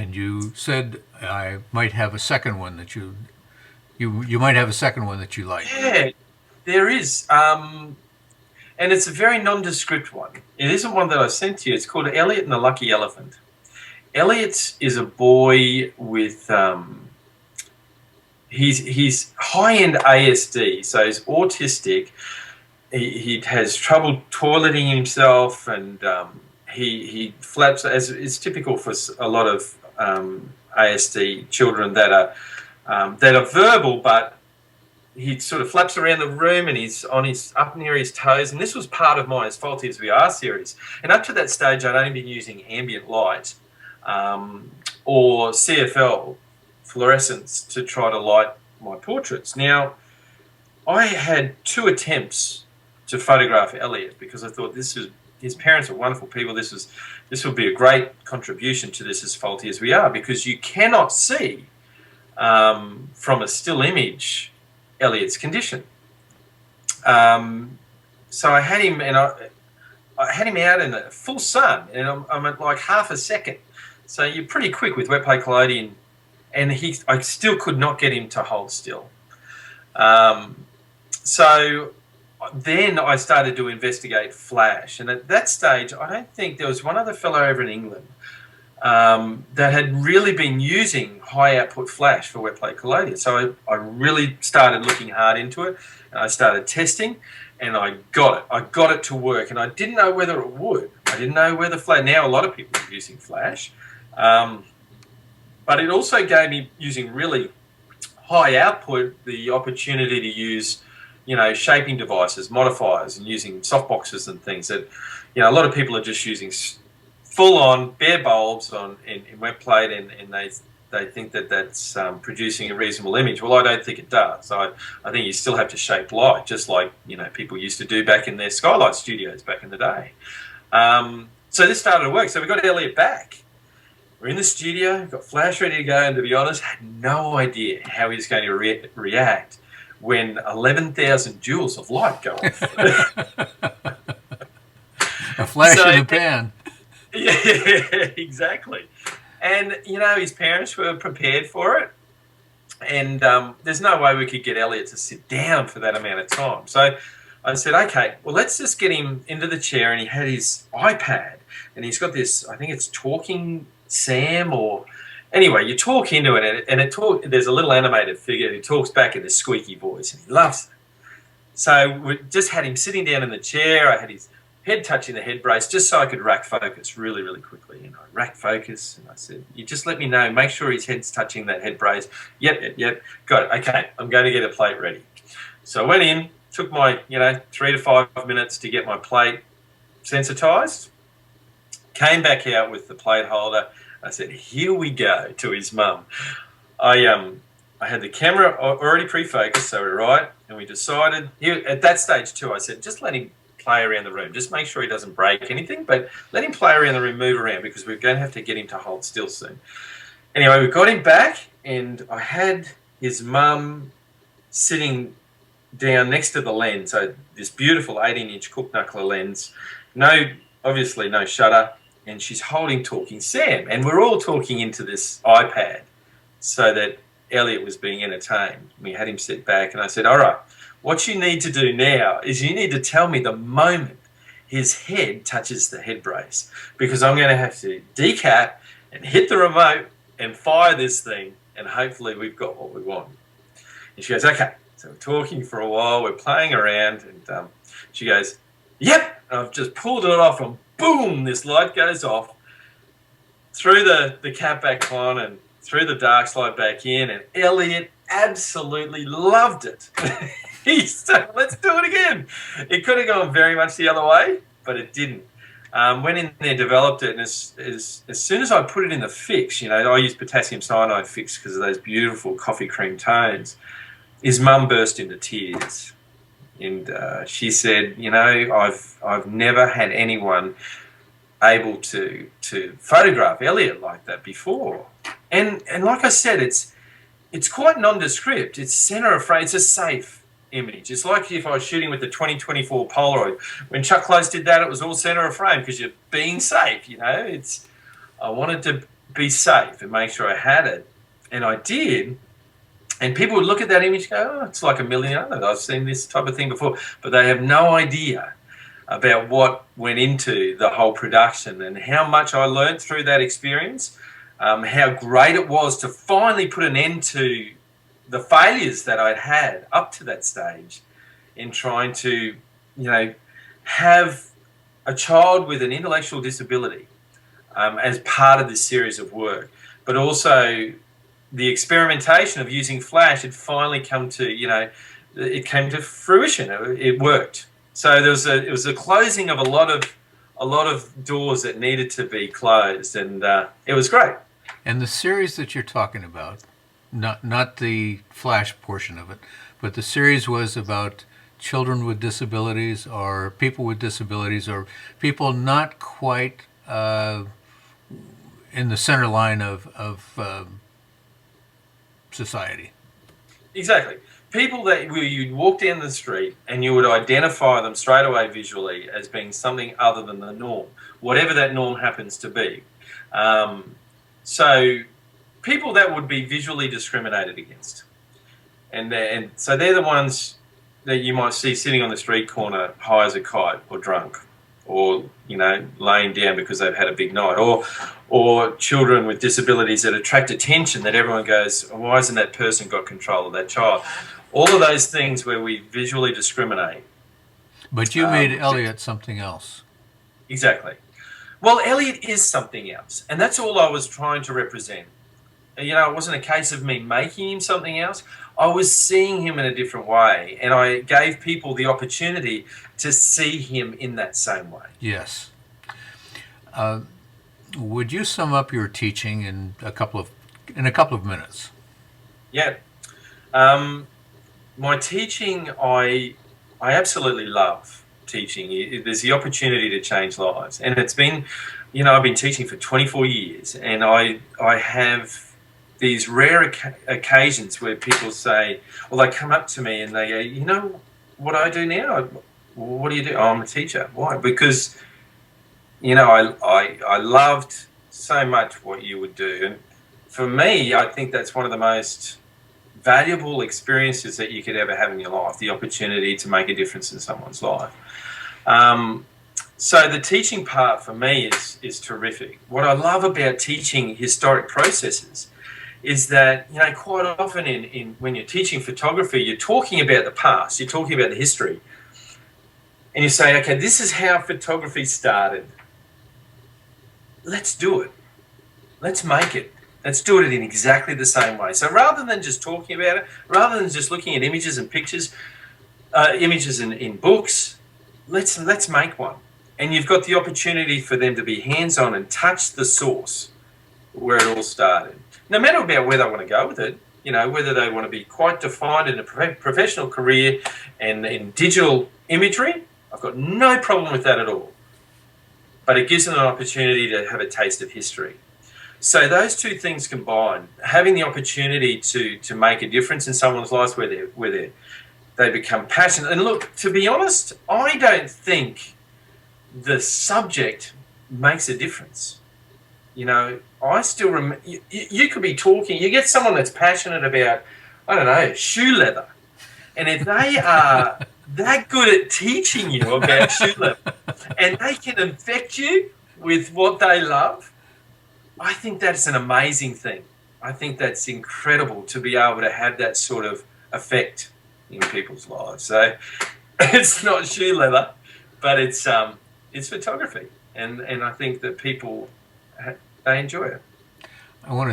and you said I might have a second one that you might have a second one that you like. Yeah, there is. And it's a very nondescript one. It isn't one that I sent to you. It's called Elliot and the Lucky Elephant. Elliot is a boy with he's high-end ASD, so he's autistic. He has trouble toileting himself, and he flaps, as is typical for a lot of ASD children that are verbal, but he sort of flaps around the room and he's on his up near his toes. And this was part of my As Faulty as We Are series. And up to that stage, I'd only been using ambient light or CFL fluorescence to try to light my portraits. Now, I had 2 attempts to photograph Elliot because I thought his parents are wonderful people. This would be a great contribution to this As Faulty as We Are, because you cannot see from a still image Elliot's condition. So I had him, and I had him out in the full sun, and I'm at like half a second. So you're pretty quick with wet plate collodion, and I still could not get him to hold still. So then I started to investigate flash, and at that stage, I don't think there was one other fellow over in England that had really been using high output flash for wet plate collodion. So I really started looking hard into it, and I started testing, and I got it. I got it to work, and I didn't know whether it would. I didn't know whether flash. Now a lot of people are using flash, but it also gave me, using really high output, the opportunity to use, shaping devices, modifiers, and using softboxes and things that, a lot of people are just using full-on bare bulbs in wet plate, and they think that that's producing a reasonable image. Well, I don't think it does. I think you still have to shape light, just like people used to do back in their skylight studios back in the day. So this started to work. So we got Elliot back. We're in the studio, got flash ready to go, and to be honest, had no idea how he was going to react when 11,000 joules of light go off. A flash in the pan. Yeah, exactly. And, his parents were prepared for it. And there's no way we could get Elliot to sit down for that amount of time. So I said, okay, well, let's just get him into the chair. And he had his iPad. And he's got this, I think it's Talking Sam, or... Anyway, you talk into it, and there's a little animated figure who talks back in this squeaky voice, and he loves it. So we just had him sitting down in the chair. I had his head touching the head brace just so I could rack focus really, really quickly. And I racked focus, and I said, you just let me know, make sure his head's touching that head brace. Yep, got it. Okay, I'm going to get a plate ready. So I went in, took my, 3 to 5 minutes to get my plate sensitized, came back out with the plate holder. I said, here we go, to his mum. I had the camera already pre-focused, so we're right, and we decided, at that stage too, I said, just let him play around the room. Just make sure he doesn't break anything, but let him play around the room, move around, because we're going to have to get him to hold still soon. Anyway, we got him back, and I had his mum sitting down next to the lens, so this beautiful 18-inch Cook Knuckler lens, obviously no shutter, and she's holding Talking Sam, and we're all talking into this iPad so that Elliot was being entertained. We had him sit back, and I said, all right, what you need to do now is you need to tell me the moment his head touches the head brace, because I'm going to have to decap and hit the remote and fire this thing, and hopefully we've got what we want. And she goes, okay. So we're talking for a while, we're playing around, and she goes, yep, and I've just pulled it off, and boom, this light goes off, threw the cap back on and threw the dark slide back in, and Elliot absolutely loved it. He said, let's do it again. It could have gone very much the other way, but it didn't. Went in there, developed it, and as soon as I put it in the fix, I use potassium cyanide fix because of those beautiful coffee cream tones, his mum burst into tears. And she said, I've never had anyone able to photograph Elliot like that before. And like I said, it's quite nondescript. It's center of frame. It's a safe image. It's like if I was shooting with the 2024 Polaroid. When Chuck Close did that, it was all center of frame because you're being safe. I wanted to be safe and make sure I had it. And I did. And people would look at that image and go, oh, it's like a million others. I've seen this type of thing before. But they have no idea about what went into the whole production and how much I learned through that experience, how great it was to finally put an end to the failures that I'd had up to that stage in trying to, have a child with an intellectual disability as part of this series of work. But also the experimentation of using Flash had finally come to, it came to fruition. It worked. So it was a closing of a lot of doors that needed to be closed, and it was great. And the series that you're talking about, not the Flash portion of it, but the series was about children with disabilities or people with disabilities or people not quite in the center line of society. Exactly. People that you'd walk down the street and you would identify them straight away visually as being something other than the norm, whatever that norm happens to be. So people that would be visually discriminated against. And so they're the ones that you might see sitting on the street corner high as a kite or drunk or, laying down because they've had a big night, or children with disabilities that attract attention that everyone goes, oh, why hasn't that person got control of that child? All of those things where we visually discriminate. But you made Elliott something else. Exactly. Well, Elliott is something else, and that's all I was trying to represent. It wasn't a case of me making him something else. I was seeing him in a different way, and I gave people the opportunity to see him in that same way. Yes. Would you sum up your teaching in a couple of minutes? Yeah. My teaching, I absolutely love teaching. There's the opportunity to change lives, and it's been, I've been teaching for 24 years, and I have these rare occasions where people say, well, they come up to me and they go, you know what I do now? What do you do? Oh, I'm a teacher. Why? Because, I loved so much what you would do. And for me, I think that's one of the most valuable experiences that you could ever have in your life, the opportunity to make a difference in someone's life. So the teaching part for me is terrific. What I love about teaching historic processes is that, quite often when you're teaching photography, you're talking about the past, you're talking about the history. And you say, okay, this is how photography started. Let's do it. Let's make it. Let's do it in exactly the same way. So rather than just talking about it, rather than just looking at images and pictures, images in books, let's make one. And you've got the opportunity for them to be hands-on and touch the source where it all started. No matter about where they want to go with it, whether they want to be quite defined in a professional career and in digital imagery, I've got no problem with that at all. But it gives them an opportunity to have a taste of history. So those two things combined, having the opportunity to make a difference in someone's life where they become passionate. And look, to be honest, I don't think the subject makes a difference. I still remember, you could be talking, you get someone that's passionate about, I don't know, shoe leather. And if they are that good at teaching you about shoe leather and they can infect you with what they love, I think that's an amazing thing. I think that's incredible to be able to have that sort of effect in people's lives. So it's not shoe leather, but it's photography. And I think that people, they enjoy it. I want to